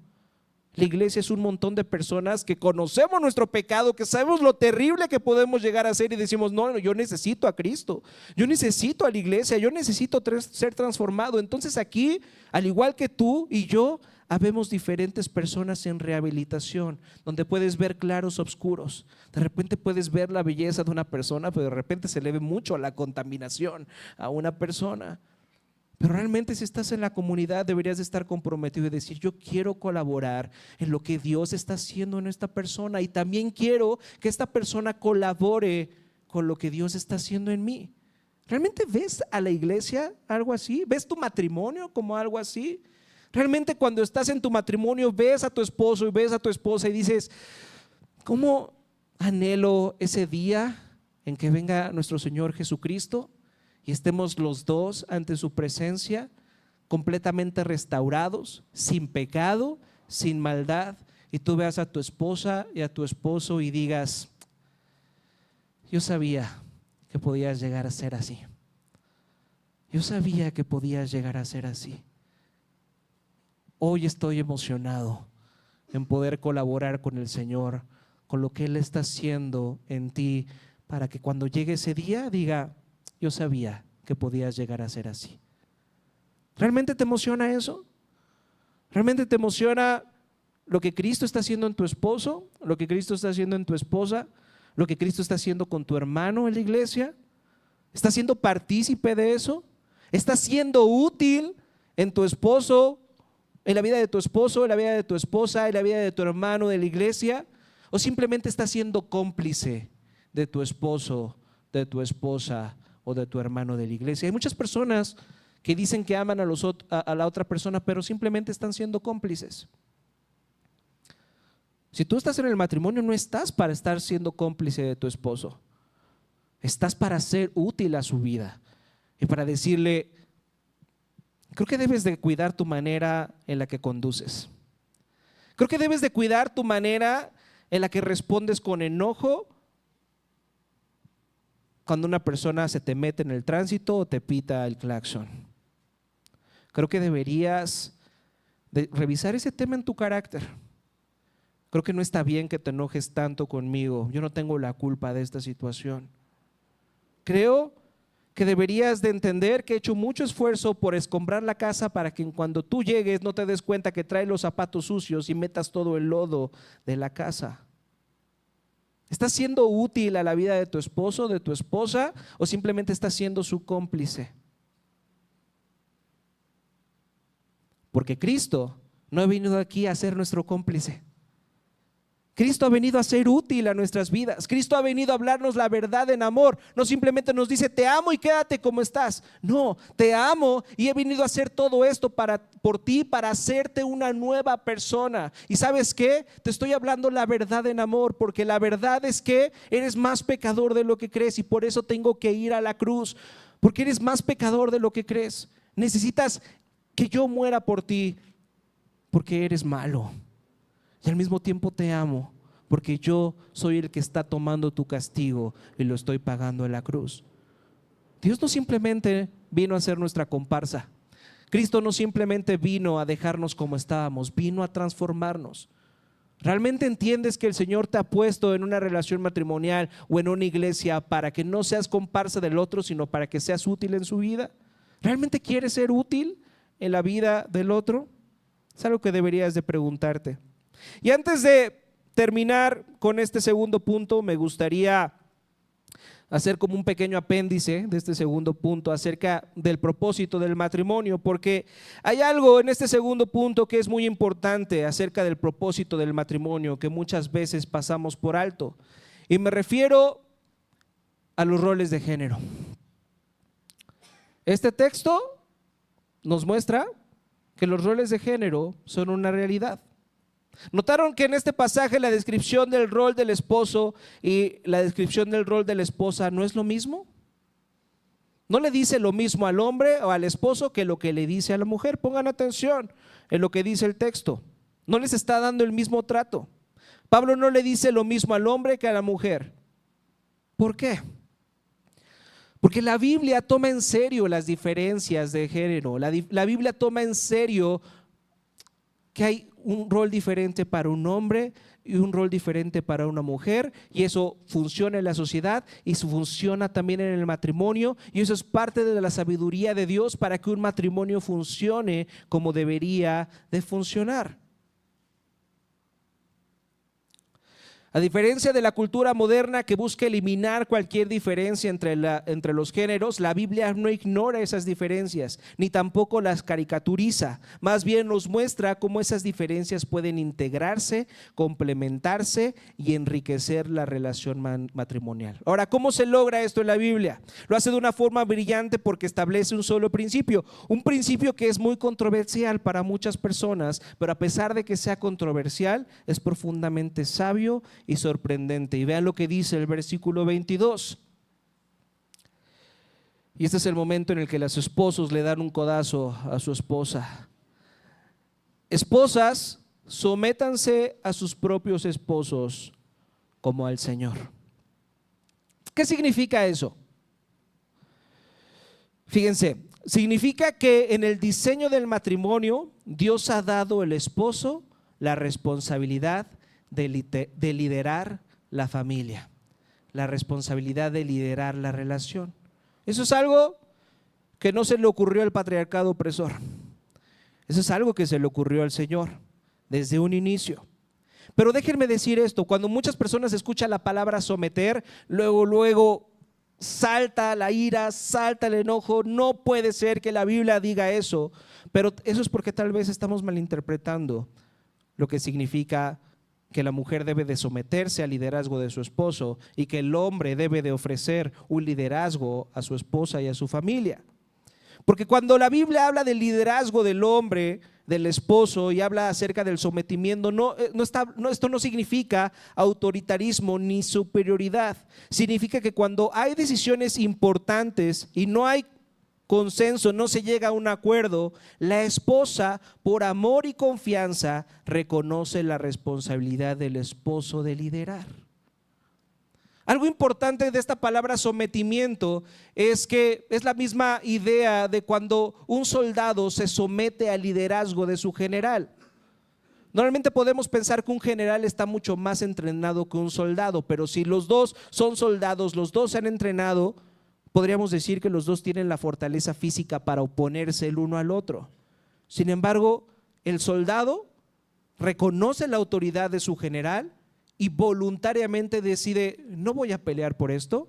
A: la iglesia es un montón de personas que conocemos nuestro pecado, que sabemos lo terrible que podemos llegar a ser y decimos, no, yo necesito a Cristo, yo necesito a la iglesia, yo necesito ser transformado. Entonces aquí, al igual que tú y yo, habemos diferentes personas en rehabilitación, donde puedes ver claros oscuros. De repente puedes ver la belleza de una persona, pero de repente se le ve mucho la contaminación a una persona. Pero realmente, si estás en la comunidad, deberías de estar comprometido y decir, yo quiero colaborar en lo que Dios está haciendo en esta persona, y también quiero que esta persona colabore con lo que Dios está haciendo en mí. ¿Realmente ves a la iglesia algo así? ¿Ves tu matrimonio como algo así? Realmente, cuando estás en tu matrimonio, ves a tu esposo y ves a tu esposa y dices, ¿cómo anhelo ese día en que venga nuestro Señor Jesucristo y estemos los dos ante su presencia, completamente restaurados, sin pecado, sin maldad, y tú veas a tu esposa y a tu esposo y digas, yo sabía que podías llegar a ser así. Yo sabía que podías llegar a ser así. Hoy estoy emocionado en poder colaborar con el Señor, con lo que Él está haciendo en ti, para que cuando llegue ese día diga, yo sabía que podías llegar a ser así. ¿Realmente te emociona eso? ¿Realmente te emociona lo que Cristo está haciendo en tu esposo, lo que Cristo está haciendo en tu esposa, lo que Cristo está haciendo con tu hermano en la iglesia? ¿Estás siendo partícipe de eso? ¿Estás siendo útil en tu esposo, en la vida de tu esposo, en la vida de tu esposa, en la vida de tu hermano de la iglesia? ¿O simplemente estás siendo cómplice de tu esposo, de tu esposa o de tu hermano de la iglesia? Hay muchas personas que dicen que aman a la otra persona, pero simplemente están siendo cómplices. Si tú estás en el matrimonio, no estás para estar siendo cómplice de tu esposo. Estás para ser útil a su vida y para decirle, creo que debes de cuidar tu manera en la que conduces. Creo que debes de cuidar tu manera en la que respondes con enojo cuando una persona se te mete en el tránsito o te pita el claxon. Creo que deberías de revisar ese tema en tu carácter. Creo que no está bien que te enojes tanto conmigo. Yo no tengo la culpa de esta situación. Creo que deberías de entender que he hecho mucho esfuerzo por escombrar la casa para que cuando tú llegues no te des cuenta que traes los zapatos sucios y metas todo el lodo de la casa. ¿Estás siendo útil a la vida de tu esposo, de tu esposa, o simplemente estás siendo su cómplice? Porque Cristo no ha venido aquí a ser nuestro cómplice. Cristo ha venido a ser útil a nuestras vidas. Cristo ha venido a hablarnos la verdad en amor. No simplemente nos dice, te amo y quédate como estás. No, te amo y he venido a hacer todo esto por ti, para hacerte una nueva persona. ¿Y sabes qué? Te estoy hablando la verdad en amor, porque la verdad es que eres más pecador de lo que crees, y por eso tengo que ir a la cruz, porque eres más pecador de lo que crees. Necesitas que yo muera por ti, porque eres malo. Y al mismo tiempo te amo, porque yo soy el que está tomando tu castigo y lo estoy pagando en la cruz. Dios no simplemente vino a ser nuestra comparsa. Cristo no simplemente vino a dejarnos como estábamos, vino a transformarnos. ¿Realmente entiendes que el Señor te ha puesto en una relación matrimonial o en una iglesia para que no seas comparsa del otro, sino para que seas útil en su vida? ¿Realmente quieres ser útil en la vida del otro? Es algo que deberías de preguntarte. Y antes de terminar con este segundo punto, me gustaría hacer como un pequeño apéndice de este segundo punto acerca del propósito del matrimonio, porque hay algo en este segundo punto que es muy importante acerca del propósito del matrimonio que muchas veces pasamos por alto, y me refiero a los roles de género. Este texto nos muestra que los roles de género son una realidad. ¿Notaron que en este pasaje la descripción del rol del esposo y la descripción del rol de la esposa no es lo mismo? No le dice lo mismo al hombre o al esposo que lo que le dice a la mujer. Pongan atención en lo que dice el texto. No les está dando el mismo trato. Pablo no le dice lo mismo al hombre que a la mujer. ¿Por qué? Porque la Biblia toma en serio las diferencias de género. La Biblia toma en serio que hay un rol diferente para un hombre y un rol diferente para una mujer, y eso funciona en la sociedad y eso funciona también en el matrimonio, y eso es parte de la sabiduría de Dios para que un matrimonio funcione como debería de funcionar. A diferencia de la cultura moderna que busca eliminar cualquier diferencia entre los géneros, la Biblia no ignora esas diferencias, ni tampoco las caricaturiza. Más bien nos muestra cómo esas diferencias pueden integrarse, complementarse y enriquecer la relación matrimonial. Ahora, ¿cómo se logra esto en la Biblia? Lo hace de una forma brillante porque establece un solo principio, un principio que es muy controversial para muchas personas, pero a pesar de que sea controversial, es profundamente sabio y sorprendente. Y vean lo que dice el versículo 22. Y este es el momento en el que los esposos le dan un codazo a su esposa. Esposas, sométanse a sus propios esposos como al Señor. ¿Qué significa eso? Fíjense, significa que en el diseño del matrimonio Dios ha dado al esposo la responsabilidad de liderar la familia, la responsabilidad de liderar la relación. Eso es algo que no se le ocurrió al patriarcado opresor. Eso es algo que se le ocurrió al Señor desde un inicio. Pero déjenme decir esto: cuando muchas personas escuchan la palabra someter, luego salta la ira, salta el enojo. No puede ser que la Biblia diga eso, pero eso es porque tal vez estamos malinterpretando lo que significa que la mujer debe de someterse al liderazgo de su esposo y que el hombre debe de ofrecer un liderazgo a su esposa y a su familia. Porque cuando la Biblia habla del liderazgo del hombre, del esposo, y habla acerca del sometimiento, esto no significa autoritarismo ni superioridad. Significa que cuando hay decisiones importantes y no hay consenso, no se llega a un acuerdo, la esposa, por amor y confianza, reconoce la responsabilidad del esposo de liderar. Algo importante de esta palabra sometimiento es que es la misma idea de cuando un soldado se somete al liderazgo de su general. Normalmente podemos pensar que un general está mucho más entrenado que un soldado, pero si los dos son soldados, los dos se han entrenado, podríamos decir que los dos tienen la fortaleza física para oponerse el uno al otro. Sin embargo, el soldado reconoce la autoridad de su general y voluntariamente decide: no voy a pelear por esto,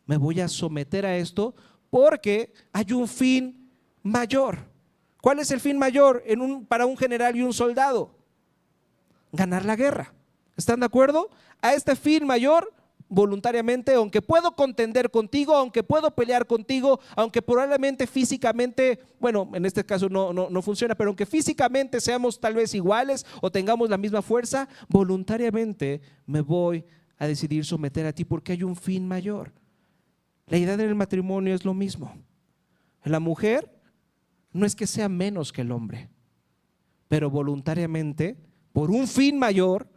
A: me voy a someter a esto porque hay un fin mayor. ¿Cuál es el fin mayor para un general y un soldado? Ganar la guerra. ¿Están de acuerdo? A este fin mayor, voluntariamente, aunque puedo contender contigo, aunque puedo pelear contigo, aunque probablemente físicamente, bueno, en este caso no funciona, pero aunque físicamente seamos tal vez iguales o tengamos la misma fuerza, voluntariamente me voy a decidir someter a ti porque hay un fin mayor. La idea del matrimonio es lo mismo. La mujer no es que sea menos que el hombre, pero voluntariamente, por un fin mayor,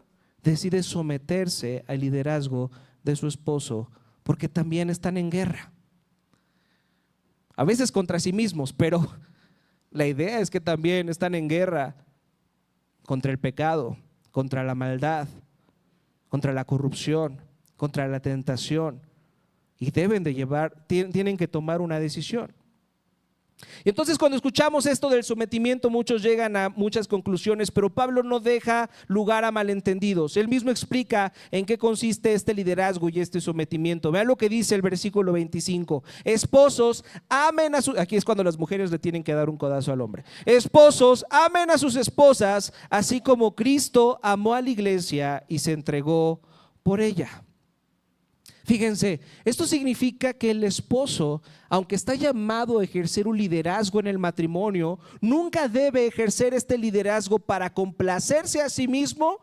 A: decide someterse al liderazgo de su esposo, porque también están en guerra, a veces contra sí mismos, pero la idea es que también están en guerra contra el pecado, contra la maldad, contra la corrupción, contra la tentación, y tienen que tomar una decisión. Y entonces, cuando escuchamos esto del sometimiento, muchos llegan a muchas conclusiones, pero Pablo no deja lugar a malentendidos. Él mismo explica en qué consiste este liderazgo y este sometimiento. Vean lo que dice el versículo 25. Esposos, amen a sus... Aquí es cuando las mujeres le tienen que dar un codazo al hombre. Esposos, amen a sus esposas, así como Cristo amó a la iglesia y se entregó por ella. Fíjense, esto significa que el esposo, aunque está llamado a ejercer un liderazgo en el matrimonio, nunca debe ejercer este liderazgo para complacerse a sí mismo,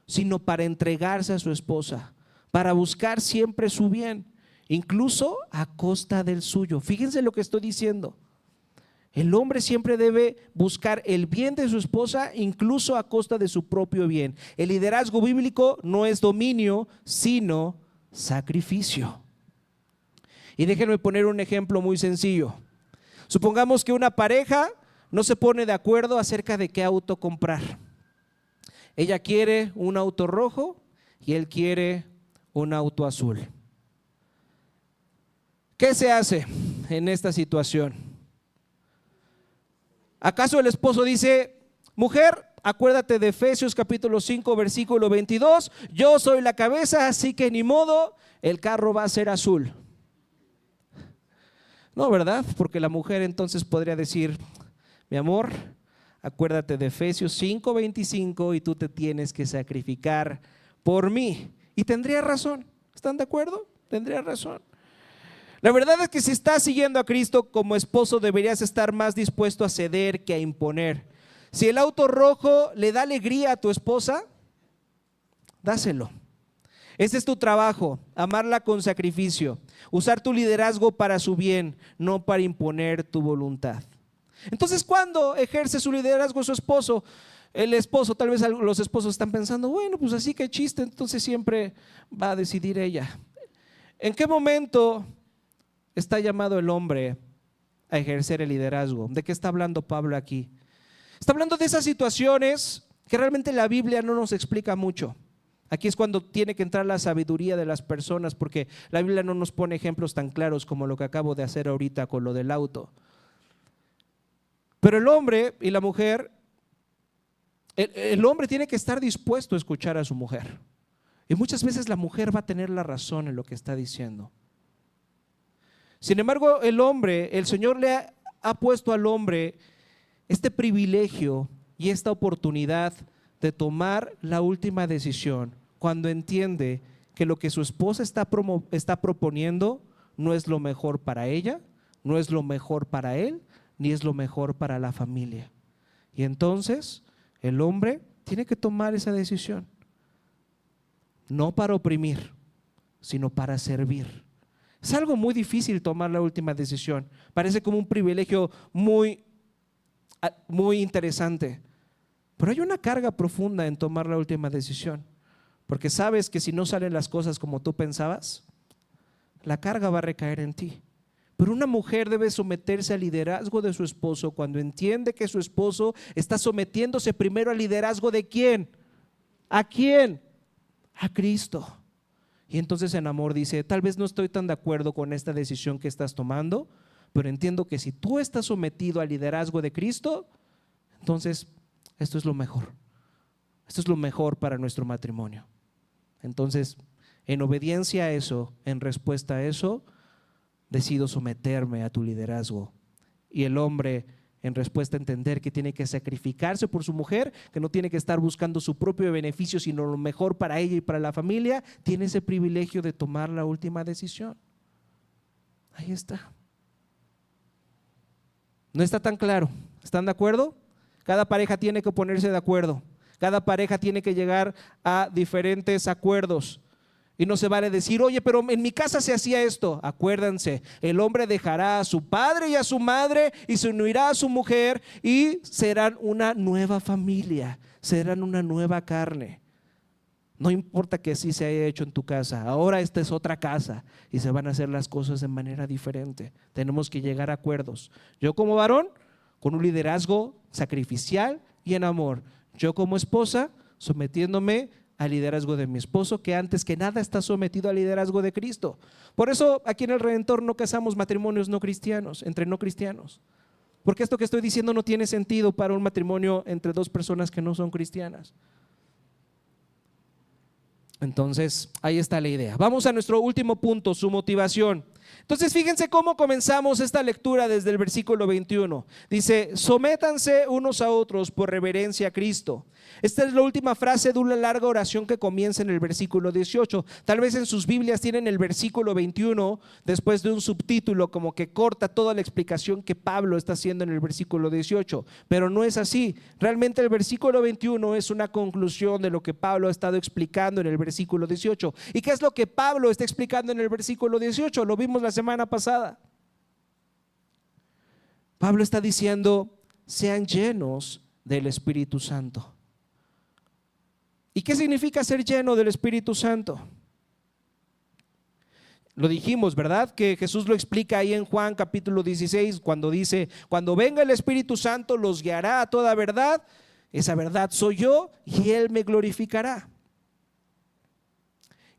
A: sino para entregarse a su esposa, para buscar siempre su bien, incluso a costa del suyo. Fíjense lo que estoy diciendo. El hombre siempre debe buscar el bien de su esposa, incluso a costa de su propio bien. El liderazgo bíblico no es dominio, sino sacrificio. Y déjenme poner un ejemplo muy sencillo. Supongamos que una pareja no se pone de acuerdo acerca de qué auto comprar. Ella quiere un auto rojo y él quiere un auto azul. ¿Qué se hace en esta situación? ¿Acaso el esposo dice: mujer, acuérdate de Efesios capítulo 5 versículo 22, yo soy la cabeza, así que ni modo, el carro va a ser azul? No, ¿verdad? Porque la mujer entonces podría decir: mi amor, acuérdate de Efesios 5 25 y tú te tienes que sacrificar por mí. Y tendría razón. ¿Están de acuerdo? Tendría razón. La verdad es que si estás siguiendo a Cristo como esposo, deberías estar más dispuesto a ceder que a imponer. Si el auto rojo le da alegría a tu esposa, dáselo. Ese es tu trabajo, amarla con sacrificio, usar tu liderazgo para su bien, no para imponer tu voluntad. Entonces, ¿cuándo ejerce su liderazgo su esposo? El esposo, tal vez los esposos están pensando: bueno, pues así que chiste, entonces siempre va a decidir ella. ¿En qué momento está llamado el hombre a ejercer el liderazgo? ¿De qué está hablando Pablo aquí? Está hablando de esas situaciones que realmente la Biblia no nos explica mucho. Aquí es cuando tiene que entrar la sabiduría de las personas, porque la Biblia no nos pone ejemplos tan claros como lo que acabo de hacer ahorita con lo del auto. Pero el hombre y la mujer, el hombre tiene que estar dispuesto a escuchar a su mujer. Y muchas veces la mujer va a tener la razón en lo que está diciendo. Sin embargo, el Señor le ha puesto al hombre este privilegio y esta oportunidad de tomar la última decisión cuando entiende que lo que su esposa está proponiendo no es lo mejor para ella, no es lo mejor para él, ni es lo mejor para la familia. Y entonces el hombre tiene que tomar esa decisión, no para oprimir, sino para servir. Es algo muy difícil tomar la última decisión. Parece como un privilegio muy interesante, pero hay una carga profunda en tomar la última decisión, porque sabes que si no salen las cosas como tú pensabas, la carga va a recaer en ti. Pero una mujer debe someterse al liderazgo de su esposo cuando entiende que su esposo está sometiéndose primero al liderazgo ¿de quién? ¿A quién? A Cristo. Y entonces en amor dice: tal vez no estoy tan de acuerdo con esta decisión que estás tomando, pero entiendo que si tú estás sometido al liderazgo de Cristo, entonces esto es lo mejor. Esto es lo mejor para nuestro matrimonio. Entonces, en obediencia a eso, en respuesta a eso, decido someterme a tu liderazgo. Y el hombre, en respuesta a entender que tiene que sacrificarse por su mujer, que no tiene que estar buscando su propio beneficio, sino lo mejor para ella y para la familia, tiene ese privilegio de tomar la última decisión. Ahí está. No está tan claro. ¿Están de acuerdo? Cada pareja tiene que ponerse de acuerdo. Cada pareja tiene que llegar a diferentes acuerdos. Y no se vale decir: oye, pero en mi casa se hacía esto. Acuérdense, el hombre dejará a su padre y a su madre y se unirá a su mujer y serán una nueva familia, serán una nueva carne. No importa que así se haya hecho en tu casa, ahora esta es otra casa y se van a hacer las cosas de manera diferente. Tenemos que llegar a acuerdos. Yo como varón, con un liderazgo sacrificial y en amor. Yo como esposa, sometiéndome al liderazgo de mi esposo, que antes que nada está sometido al liderazgo de Cristo. Por eso aquí en el Redentor no casamos matrimonios no cristianos, entre no cristianos, porque esto que estoy diciendo no tiene sentido para un matrimonio entre dos personas que no son cristianas. Entonces, ahí está la idea. Vamos a nuestro último punto, su motivación. Entonces, fíjense cómo comenzamos esta lectura desde el versículo 21. Dice, sométanse unos a otros por reverencia a Cristo. Esta es la última frase de una larga oración que comienza en el versículo 18. Tal vez en sus Biblias tienen el versículo 21 después de un subtítulo como que corta toda la explicación que Pablo está haciendo en el versículo 18, pero no es así. Realmente el versículo 21 es una conclusión de lo que Pablo ha estado explicando en el versículo 18. ¿Y qué es lo que Pablo está explicando en el versículo 18? Lo vimos la semana pasada. Pablo está diciendo, sean llenos del Espíritu Santo. ¿Y qué significa ser lleno del Espíritu Santo? Lo dijimos, ¿verdad? Que Jesús lo explica ahí en Juan capítulo 16, cuando dice, cuando venga el Espíritu Santo los guiará a toda verdad. Esa verdad soy yo y Él me glorificará.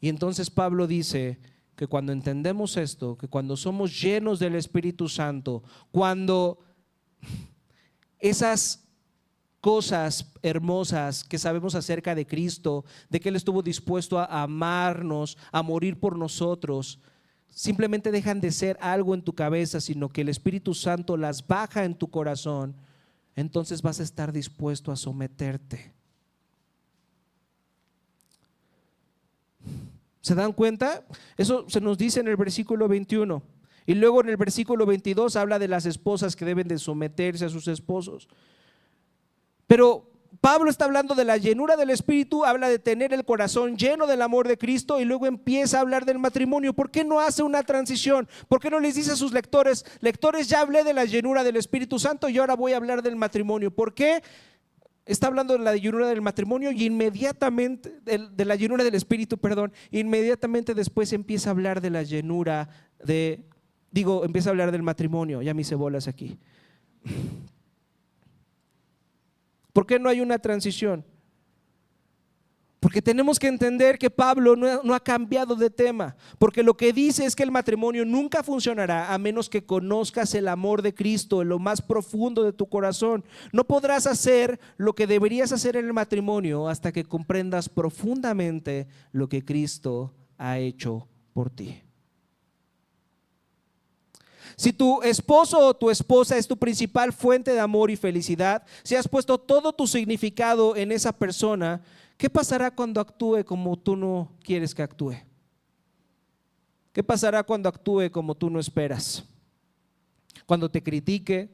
A: Y entonces Pablo dice que cuando entendemos esto, que cuando somos llenos del Espíritu Santo, cuando esas cosas hermosas que sabemos acerca de Cristo, de que Él estuvo dispuesto a amarnos, a morir por nosotros, simplemente dejan de ser algo en tu cabeza, sino que el Espíritu Santo las baja en tu corazón, entonces vas a estar dispuesto a someterte. ¿Se dan cuenta? Eso se nos dice en el versículo 21. Y luego en el versículo 22 habla de las esposas que deben de someterse a sus esposos. Pero Pablo está hablando de la llenura del Espíritu, habla de tener el corazón lleno del amor de Cristo y luego empieza a hablar del matrimonio. ¿Por qué no hace una transición? ¿Por qué no les dice a sus lectores, ya hablé de la llenura del Espíritu Santo y ahora voy a hablar del matrimonio? ¿Por qué está hablando de la llenura del matrimonio y inmediatamente, de la llenura del Espíritu, inmediatamente después empieza a hablar de la llenura empieza a hablar del matrimonio? Ya me hice bolas aquí. ¿Por qué no hay una transición? Porque tenemos que entender que Pablo no ha cambiado de tema, porque lo que dice es que el matrimonio nunca funcionará a menos que conozcas el amor de Cristo en lo más profundo de tu corazón. No podrás hacer lo que deberías hacer en el matrimonio hasta que comprendas profundamente lo que Cristo ha hecho por ti. Si tu esposo o tu esposa es tu principal fuente de amor y felicidad, si has puesto todo tu significado en esa persona, ¿qué pasará cuando actúe como tú no quieres que actúe? ¿Qué pasará cuando actúe como tú no esperas? Cuando te critique,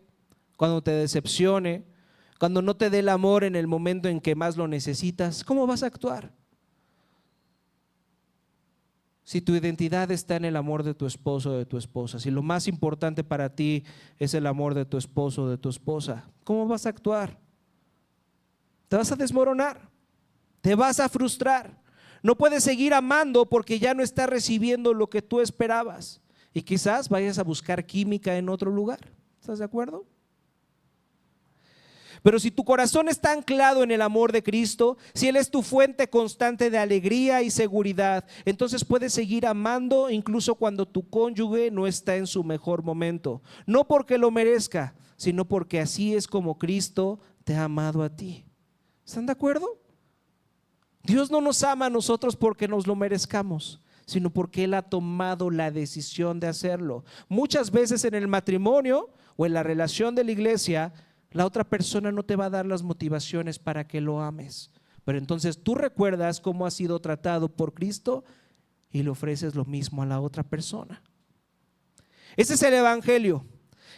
A: cuando te decepcione, cuando no te dé el amor en el momento en que más lo necesitas, ¿cómo vas a actuar? Si tu identidad está en el amor de tu esposo o de tu esposa, si lo más importante para ti es el amor de tu esposo o de tu esposa, ¿cómo vas a actuar? Te vas a desmoronar, te vas a frustrar. No puedes seguir amando porque ya no estás recibiendo lo que tú esperabas y quizás vayas a buscar química en otro lugar. ¿Estás de acuerdo? Pero si tu corazón está anclado en el amor de Cristo, si Él es tu fuente constante de alegría y seguridad, entonces puedes seguir amando incluso cuando tu cónyuge no está en su mejor momento. No porque lo merezca, sino porque así es como Cristo te ha amado a ti. ¿Están de acuerdo? Dios no nos ama a nosotros porque nos lo merezcamos, sino porque Él ha tomado la decisión de hacerlo. Muchas veces en el matrimonio o en la relación de la iglesia, la otra persona no te va a dar las motivaciones para que lo ames, pero entonces tú recuerdas cómo has sido tratado por Cristo y le ofreces lo mismo a la otra persona. Ese es el evangelio.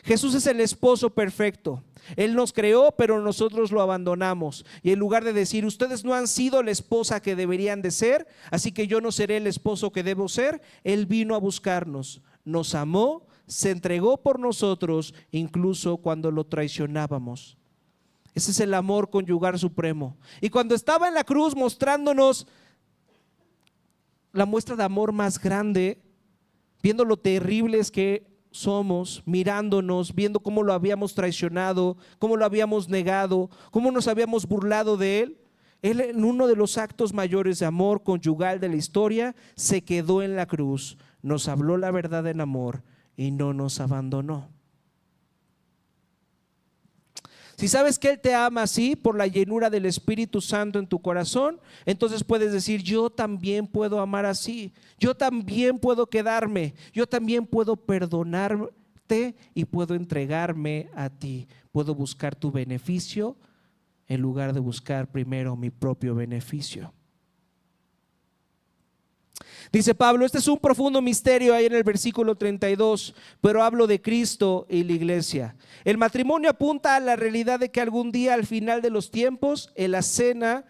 A: Jesús es el esposo perfecto. Él nos creó, pero nosotros lo abandonamos. Y en lugar de decir, ustedes no han sido la esposa que deberían de ser, así que yo no seré el esposo que debo ser, Él vino a buscarnos, nos amó, se entregó por nosotros, incluso cuando lo traicionábamos. Ese es el amor conyugal supremo. Y cuando estaba en la cruz mostrándonos la muestra de amor más grande, viendo lo terribles que somos, mirándonos, viendo cómo lo habíamos traicionado, cómo lo habíamos negado, cómo nos habíamos burlado de Él, Él, en uno de los actos mayores de amor conyugal de la historia, se quedó en la cruz, nos habló la verdad en amor y no nos abandonó. Si sabes que Él te ama así por la llenura del Espíritu Santo en tu corazón, entonces puedes decir: yo también puedo amar así, yo también puedo quedarme, yo también puedo perdonarte y puedo entregarme a ti, puedo buscar tu beneficio en lugar de buscar primero mi propio beneficio. Dice Pablo, este es un profundo misterio ahí en el versículo 32, pero hablo de Cristo y la iglesia. El matrimonio apunta a la realidad de que algún día, al final de los tiempos, en la cena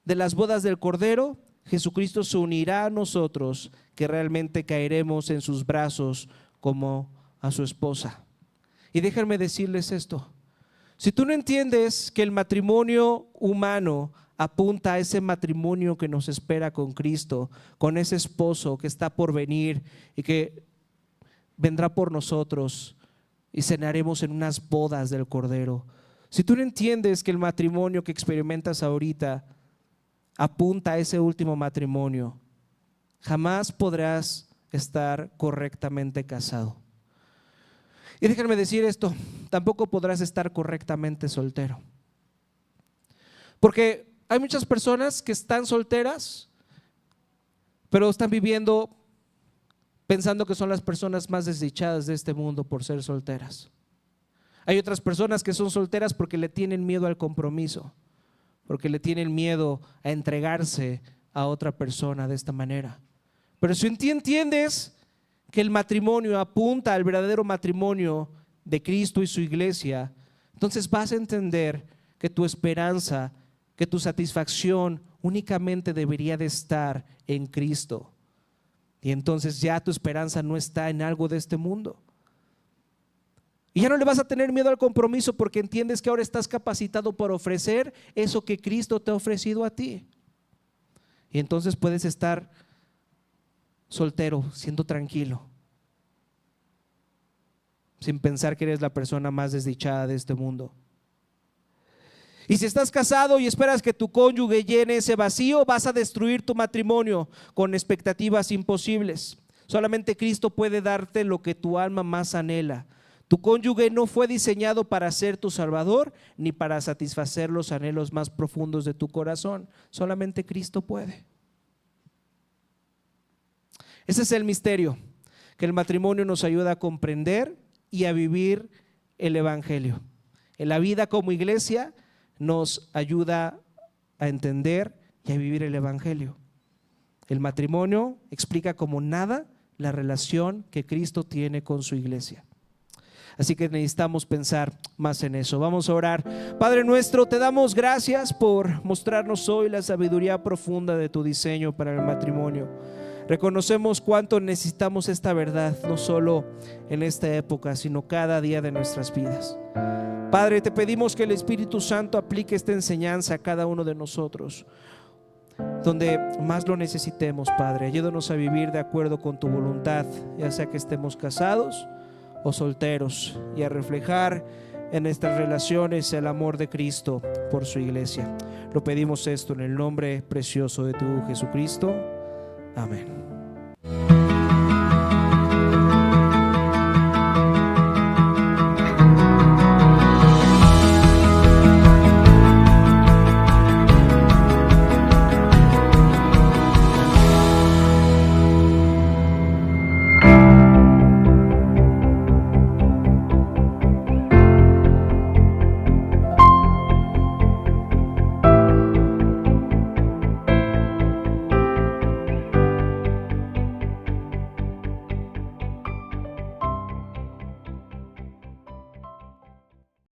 A: de las bodas del Cordero, Jesucristo se unirá a nosotros, que realmente caeremos en sus brazos como a su esposa. Y déjenme decirles esto: si tú no entiendes que el matrimonio humano apunta a ese matrimonio que nos espera con Cristo, con ese esposo que está por venir y que vendrá por nosotros y cenaremos en unas bodas del Cordero. Si tú no entiendes que el matrimonio que experimentas ahorita apunta a ese último matrimonio, jamás podrás estar correctamente casado. Y déjenme decir esto: tampoco podrás estar correctamente soltero. Porque hay muchas personas que están solteras, pero están viviendo pensando que son las personas más desdichadas de este mundo por ser solteras. Hay otras personas que son solteras porque le tienen miedo al compromiso, porque le tienen miedo a entregarse a otra persona de esta manera. Pero si entiendes que el matrimonio apunta al verdadero matrimonio de Cristo y su iglesia, entonces vas a entender que tu esperanza, que tu satisfacción únicamente debería de estar en Cristo. Y entonces ya tu esperanza no está en algo de este mundo. Y ya no le vas a tener miedo al compromiso, porque entiendes que ahora estás capacitado para ofrecer eso que Cristo te ha ofrecido a ti. Y entonces puedes estar soltero, siendo tranquilo, sin pensar que eres la persona más desdichada de este mundo. Y si estás casado y esperas que tu cónyuge llene ese vacío, vas a destruir tu matrimonio con expectativas imposibles. Solamente Cristo puede darte lo que tu alma más anhela. Tu cónyuge no fue diseñado para ser tu salvador ni para satisfacer los anhelos más profundos de tu corazón. Solamente Cristo puede. Ese es el misterio, que el matrimonio nos ayuda a comprender y a vivir el evangelio. En la vida como iglesia nos ayuda a entender y a vivir el evangelio. El matrimonio explica como nada la relación que Cristo tiene con su iglesia. Así que necesitamos pensar más en eso. Vamos a orar. Padre nuestro, te damos gracias por mostrarnos hoy la sabiduría profunda de tu diseño para el matrimonio. Reconocemos cuánto necesitamos esta verdad, no solo en esta época, sino cada día de nuestras vidas. Padre, te pedimos que el Espíritu Santo aplique esta enseñanza a cada uno de nosotros, donde más lo necesitemos, Padre. Ayúdanos a vivir de acuerdo con tu voluntad, ya sea que estemos casados o solteros, y a reflejar en nuestras relaciones el amor de Cristo por su iglesia. Lo pedimos esto en el nombre precioso de tu Jesucristo. Amén.